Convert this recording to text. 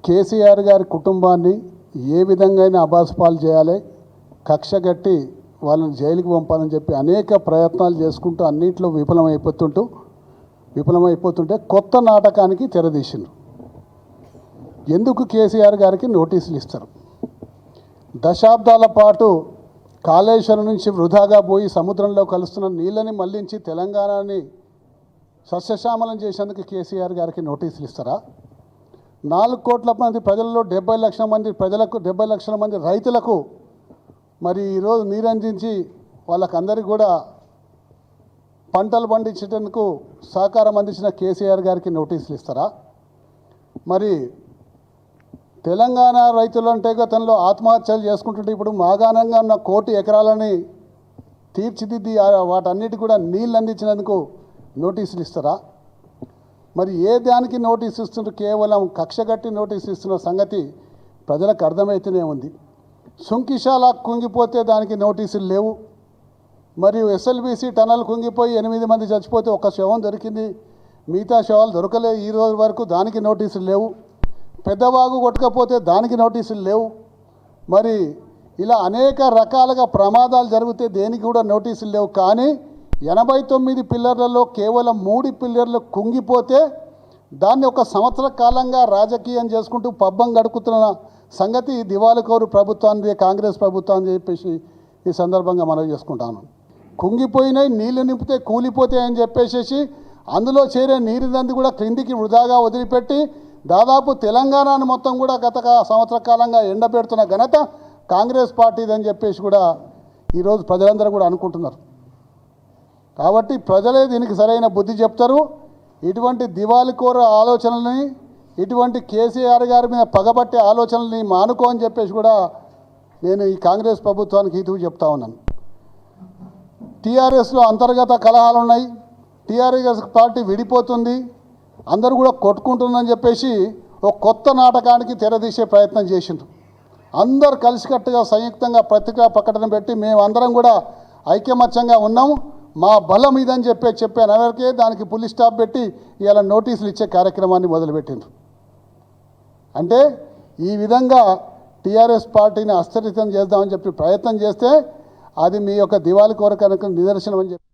కేసీఆర్ గారి కుటుంబాన్ని ఏ విధంగా అబాస్పాలు చేయాలి, కక్ష కట్టి వాళ్ళని జైలుకి పంపాలని చెప్పి అనేక ప్రయత్నాలు చేసుకుంటూ అన్నింటిలో విఫలమైపోతుంటే కొత్త నాటకానికి తెరదీసిండ్రు. ఎందుకు కేసీఆర్ గారికి నోటీసులు ఇస్తారు? దశాబ్దాల పాటు కాళేశ్వరం నుంచి వృధాగా పోయి సముద్రంలో కలుస్తున్న నీళ్ళని మళ్లించి తెలంగాణని సస్యశ్యామలం చేసేందుకు కేసీఆర్ గారికి నోటీసులు ఇస్తారా? 4 కోట్ల మంది ప్రజల్లో 70 లక్షల మంది ప్రజలకు 70 లక్షల మంది రైతులకు మరి ఈరోజు నీరందించి వాళ్ళకందరికీ కూడా పంటలు పండించేందుకు సహకారం అందించిన కేసీఆర్ గారికి నోటీసులు ఇస్తారా? మరి తెలంగాణ రైతులు అంటే గతంలో ఆత్మహత్యలు చేసుకుంటుంటే ఇప్పుడు మాగాణంగా ఉన్న 1 కోటి ఎకరాలని తీర్చిదిద్ది వాటన్నిటి కూడా నీళ్ళు అందించినందుకు నోటీసులు ఇస్తారా? మరి ఏ దానికి నోటీసు ఇస్తున్నారు? కేవలం కక్షగట్టి నోటీసు ఇస్తున్న సంగతి ప్రజలకు అర్థమవుతూనే ఉంది. సుంకిశాల కుంగిపోతే దానికి నోటీసులు లేవు. మరియు ఎస్ఎల్బీసీ టనల్ కుంగిపోయి 8 మంది చచ్చిపోతే ఒక శవం దొరికింది, మిగతా శవాలు దొరకలేదు ఈ రోజు వరకు, దానికి నోటీసులు లేవు. పెద్దవాగు కొట్టకపోతే దానికి నోటీసులు లేవు. మరి ఇలా అనేక రకాలుగా ప్రమాదాలు జరిగితే దేనికి కూడా నోటీసులు లేవు. కానీ 89 పిల్లర్లలో కేవలం 3 పిల్లర్లు కుంగిపోతే దాన్ని 1 సంవత్సర కాలంగా రాజకీయం చేసుకుంటూ పబ్బం గడుపుతున్న సంగతి దివాళకోరు ప్రభుత్వాన్ని, కాంగ్రెస్ ప్రభుత్వాన్ని చెప్పేసి ఈ సందర్భంగా మనవి చేసుకుంటాను. కుంగిపోయినాయి, నీళ్లు నింపితే కూలిపోతాయని చెప్పేసి అందులో చేరే నీరుదంది కూడా క్రిందికి వృధాగా వదిలిపెట్టి దాదాపు తెలంగాణను మొత్తం కూడా గత సంవత్సర కాలంగా ఎండబెడుతున్న ఘనత కాంగ్రెస్ పార్టీదని చెప్పేసి కూడా ఈరోజు ప్రజలందరూ కూడా అనుకుంటున్నారు. కాబట్టి ప్రజలే దీనికి సరైన బుద్ధి చెప్తారు. ఇటువంటి దివాళికోర ఆలోచనల్ని, ఇటువంటి కేసీఆర్ గారి మీద పగబట్టే ఆలోచనల్ని మానుకో అని చెప్పేసి కూడా నేను ఈ కాంగ్రెస్ ప్రభుత్వానికి హితవు చెప్తా ఉన్నాను. టీఆర్ఎస్లో అంతర్గత కలహాలు ఉన్నాయి, టీఆర్ఎస్ పార్టీ విడిపోతుంది, అందరూ కూడా కొట్టుకుంటుందని చెప్పేసి ఒక కొత్త నాటకానికి తెరదీసే ప్రయత్నం చేసిండ్రు. అందరు కలిసికట్టుగా సంయుక్తంగా పత్రికా ప్రకటన పెట్టి మేమందరం కూడా ఐకమత్యంగా ఉన్నాము, మా బలం ఇదని చెప్పాను. ఎవరికే దానికి పులి స్టాప్ పెట్టి ఇలా నోటీసులు ఇచ్చే కార్యక్రమాన్ని మొదలుపెట్టిండ్రు. అంటే ఈ విధంగా టీఆర్ఎస్ పార్టీని అస్థిరతం చేద్దామని చెప్పి ప్రయత్నం చేస్తే అది మీ యొక్క దివాళి కోరిక నిదర్శనం అని చెప్పి